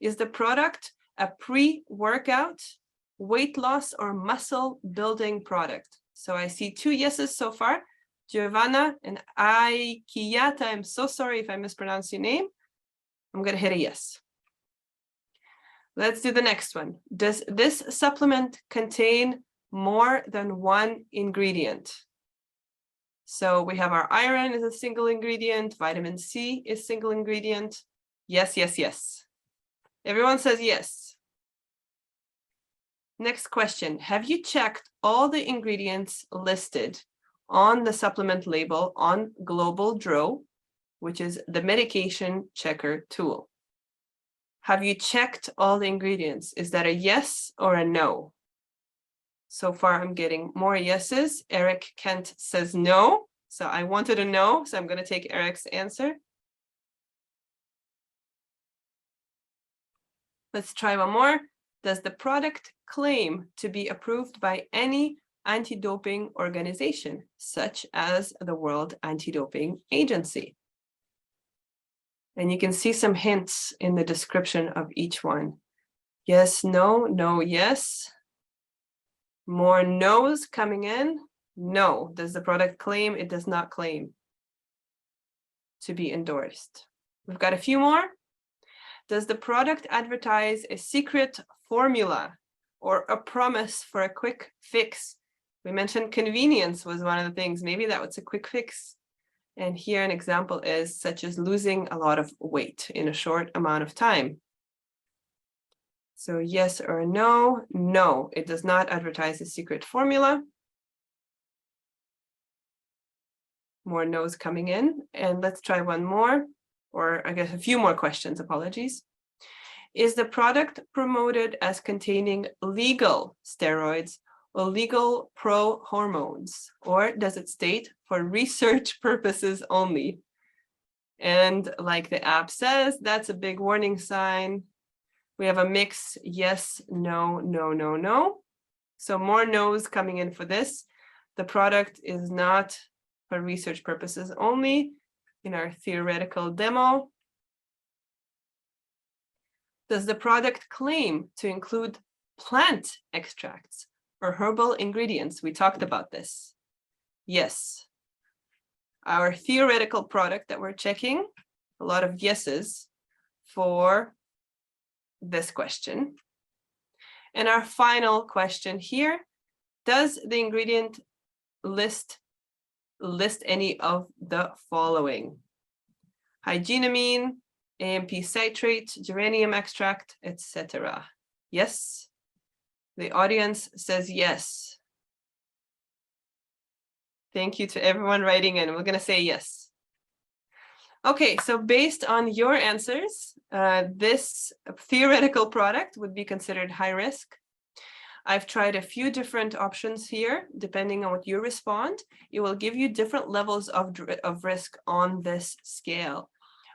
the product a pre-workout, weight loss, or muscle building product? So I see 2 yeses so far. Giovanna and Aikiyata, I'm so sorry if I mispronounce your name. I'm going to hit a yes. Let's do the next one. Does this supplement contain more than 1 ingredient? So we have our iron is a single ingredient. Vitamin C is single ingredient. Yes, yes, yes. Everyone says yes. Next question. Have you checked all the ingredients listed on the supplement label on Global DRO, which is the medication checker tool? Have you checked all the ingredients? Is that a yes or a no? So far, I'm getting more yeses. Eric Kent says no. So I wanted a no, so I'm going to take Eric's answer. Let's try one more. Does the product claim to be approved by any anti-doping organization, such as the World Anti-Doping Agency? And you can see some hints in the description of each one. Yes, no, no, yes. More no's coming in. No. Does the product claim? It does not claim to be endorsed. We've got a few more. Does the product advertise a secret formula or a promise for a quick fix? We mentioned convenience was one of the things. Maybe that was a quick fix. And here an example is such as losing a lot of weight in a short amount of time. So yes or no? No, it does not advertise a secret formula. More no's coming in. And let's try one more, or I guess a few more questions, apologies. Is the product promoted as containing legal steroids or legal pro-hormones? Or does it state for research purposes only? And like the app says, that's a big warning sign. We have a mix, yes, no, no, no, no. So more no's coming in for this. The product is not for research purposes only in our theoretical demo. Does the product claim to include plant extracts or herbal ingredients? We talked about this. Yes. Our theoretical product that we're checking, a lot of yeses for this question. And our final question here, does the ingredient list any of the following? Hygienomine, AMP citrate, geranium extract, etc. Yes. The audience says yes. Thank you to everyone writing in. We're going to say yes. Okay, so based on your answers, this theoretical product would be considered high risk. I've tried a few different options here. Depending on what you respond, it will give you different levels of risk on this scale.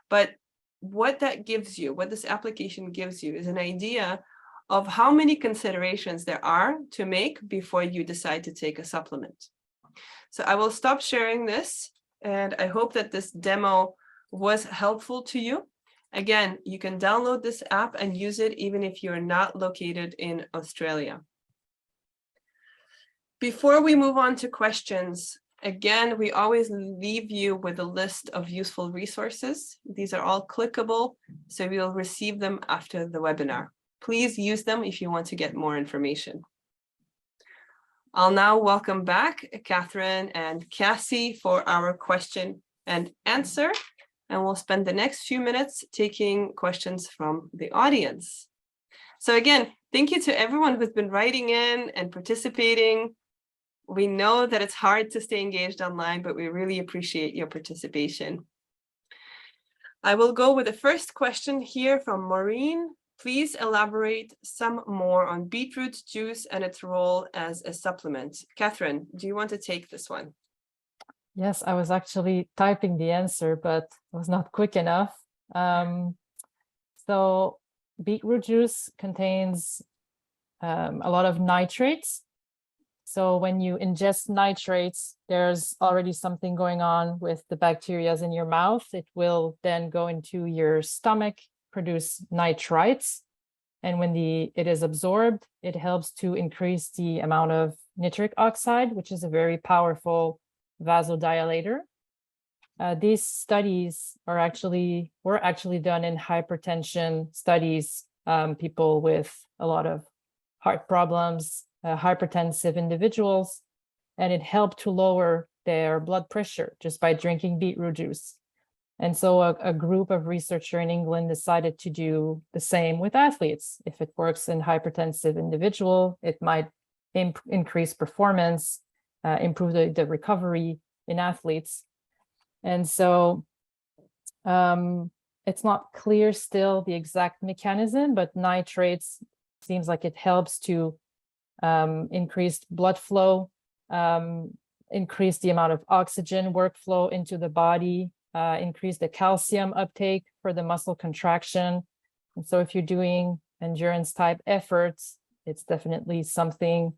But what that gives you, what this application gives you, is an idea of how many considerations there are to make before you decide to take a supplement. So I will stop sharing this, and I hope that this demo was helpful to you. Again, you can download this app and use it even if you're not located in Australia. Before we move on to questions, again, we always leave you with a list of useful resources. These are all clickable, so you'll receive them after the webinar. Please use them if you want to get more information. I'll now welcome back Catherine and Cassie for our question and answer, and we'll spend the next few minutes taking questions from the audience. So again, thank you to everyone who's been writing in and participating. We know that it's hard to stay engaged online, but we really appreciate your participation. I will go with the first question here from Maureen. Please elaborate some more on beetroot juice and its role as a supplement. Catherine, do you want to take this one? Yes, I was actually typing the answer, but I was not quick enough. So beetroot juice contains a lot of nitrates. So when you ingest nitrates, there's already something going on with the bacteria in your mouth. It will then go into your stomach, produce nitrites. And when it is absorbed, it helps to increase the amount of nitric oxide, which is a very powerful vasodilator. These studies were actually done in hypertension studies, people with a lot of heart problems, hypertensive individuals, and it helped to lower their blood pressure just by drinking beetroot juice. And so a group of researchers in England decided to do the same with athletes. If it works in hypertensive individual, it might increase performance, improve the recovery in athletes. And so it's not clear still the exact mechanism, but nitrates seems like it helps to increase blood flow, increase the amount of oxygen workflow into the body, increase the calcium uptake for the muscle contraction. And so if you're doing endurance type efforts, it's definitely something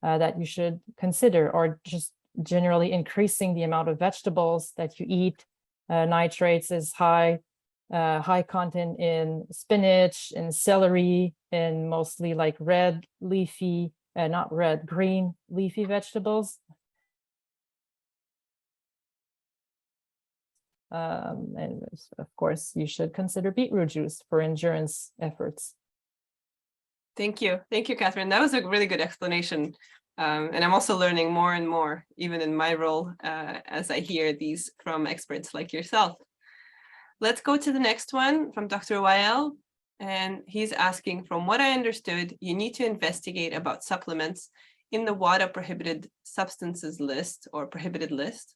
that you should consider, or just generally increasing the amount of vegetables that you eat. Nitrates is high high content in spinach and celery, and mostly like red leafy, not red, green leafy vegetables. And of course, you should consider beetroot juice for endurance efforts. Thank you, Catherine. That was a really good explanation. And I'm also learning more and more, even in my role, as I hear these from experts like yourself. Let's go to the next one from Dr. Wael. And he's asking, from what I understood, you need to investigate about supplements in the WADA prohibited substances list or prohibited list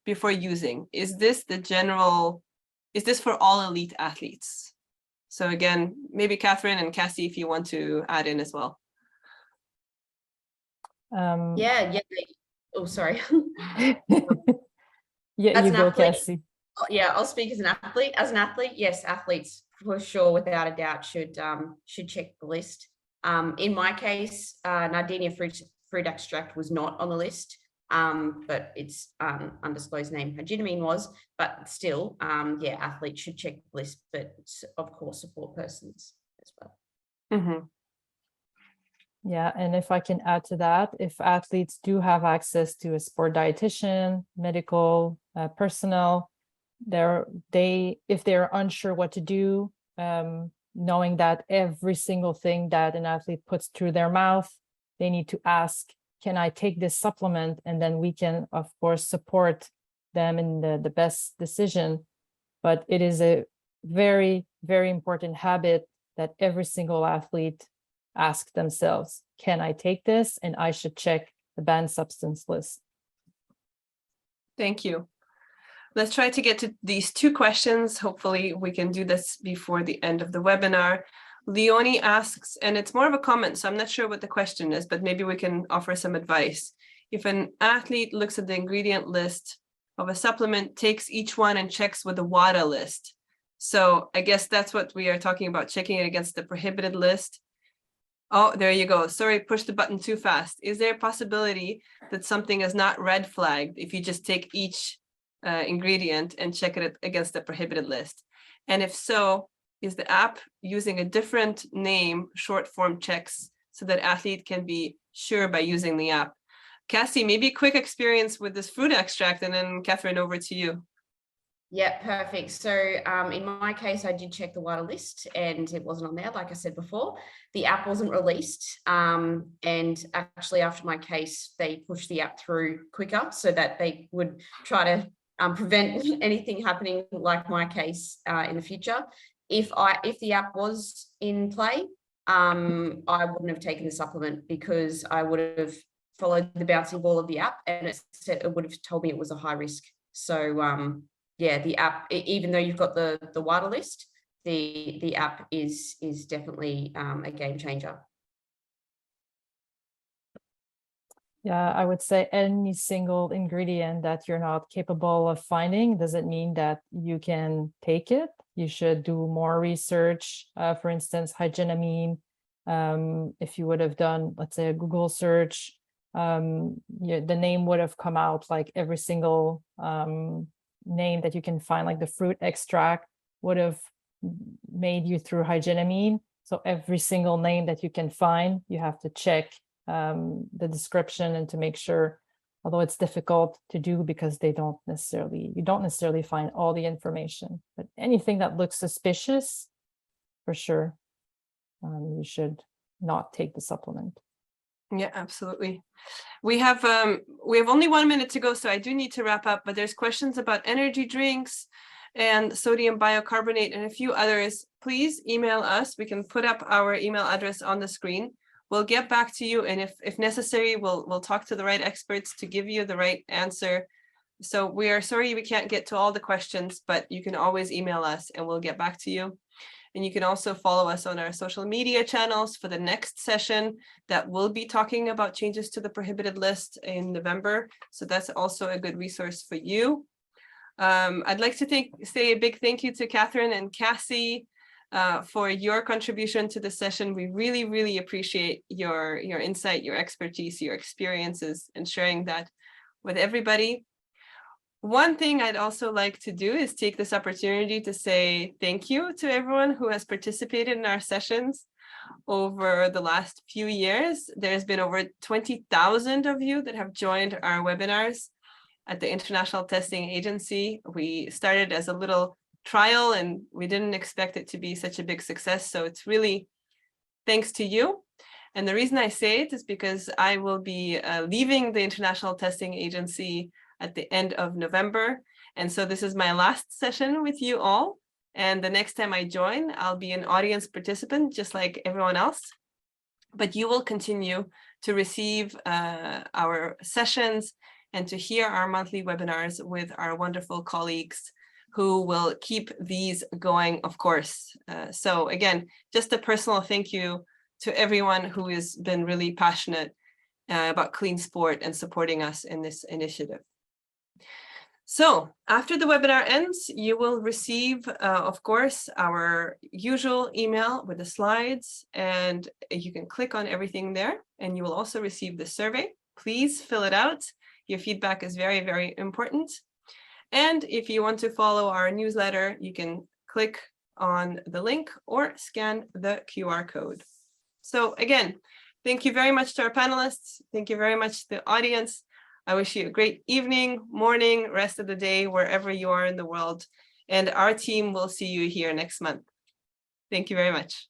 before using. Is this for all elite athletes? So again, maybe Catherine and Cassie, if you want to add in as well. Yeah. Oh, sorry. Yeah, you go, Cassie. Yeah, I'll speak as an athlete. As an athlete, yes, athletes for sure, without a doubt, should check the list. In my case, Nardinia fruit extract was not on the list, but its undisclosed name hyginamine was. But still, yeah, athletes should check the list, but of course, support persons as well. Mm-hmm. Yeah, and if I can add to that, if athletes do have access to a sport dietitian, medical personnel, if they're unsure what to do, knowing that every single thing that an athlete puts through their mouth, they need to ask, can I take this supplement? And then we can, of course, support them in the best decision. But it is a very, very important habit that every single athlete ask themselves, can I take this? And I should check the banned substance list. Thank you. Let's try to get to these two questions. Hopefully we can do this before the end of the webinar. Leonie asks, and it's more of a comment, so I'm not sure what the question is, but maybe we can offer some advice. If an athlete looks at the ingredient list of a supplement, takes each one and checks with the WADA list. So I guess that's what we are talking about, checking it against the prohibited list. Oh, there you go. Sorry, push the button too fast. Is there a possibility that something is not red flagged if you just take each ingredient and check it against the prohibited list? And if so, is the app using a different name, short form checks, so that athlete can be sure by using the app? Cassie, maybe a quick experience with this fruit extract, and then Catherine, over to you. Yeah, perfect. So in my case, I did check the WADA list and it wasn't on there. Like I said before, the app wasn't released. And actually after my case, they pushed the app through quicker so that they would try to prevent anything happening like my case in the future. If the app was in play, I wouldn't have taken the supplement because I would have followed the bouncing ball of the app and it would have told me it was a high risk. So yeah, the app, even though you've got the WADA list, the app is definitely a game changer. Yeah, I would say any single ingredient that you're not capable of finding doesn't mean that you can take it. You should do more research. For instance, hyginamine. If you would have done, let's say, a Google search, the name would have come out, like every single name that you can find, like the fruit extract would have made you through hyginamine. So every single name that you can find, you have to check the description and to make sure, although it's difficult to do because you don't necessarily find all the information, but anything that looks suspicious, for sure, you should not take the supplement. Yeah, absolutely. We have only 1 minute to go, so I do need to wrap up, but there's questions about energy drinks and sodium bicarbonate and a few others. Please email us. We can put up our email address on the screen. We'll get back to you, and if necessary, we'll talk to the right experts to give you the right answer. So we are sorry we can't get to all the questions, but you can always email us and we'll get back to you. And you can also follow us on our social media channels for the next session that will be talking about changes to the prohibited list in November. So that's also a good resource for you. I'd like to say a big thank you to Catherine and Cassie for your contribution to the session. We really, really appreciate your insight, your expertise, your experiences, and sharing that with everybody. One thing I'd also like to do is take this opportunity to say thank you to everyone who has participated in our sessions over the last few years. There's been over 20,000 of you that have joined our webinars at the International Testing Agency. We started as a little trial and we didn't expect it to be such a big success. So it's really thanks to you. And the reason I say it is because I will be leaving the International Testing Agency at the end of November. And so this is my last session with you all. And the next time I join, I'll be an audience participant, just like everyone else. But you will continue to receive our sessions and to hear our monthly webinars with our wonderful colleagues who will keep these going, of course. So again, just a personal thank you to everyone who has been really passionate about clean sport and supporting us in this initiative. So after the webinar ends, you will receive, of course, our usual email with the slides, and you can click on everything there, and you will also receive the survey. Please fill it out. Your feedback is very, very important. And if you want to follow our newsletter, you can click on the link or scan the QR code. So again, thank you very much to our panelists. Thank you very much to the audience. I wish you a great evening, morning, rest of the day, wherever you are in the world. And our team will see you here next month. Thank you very much.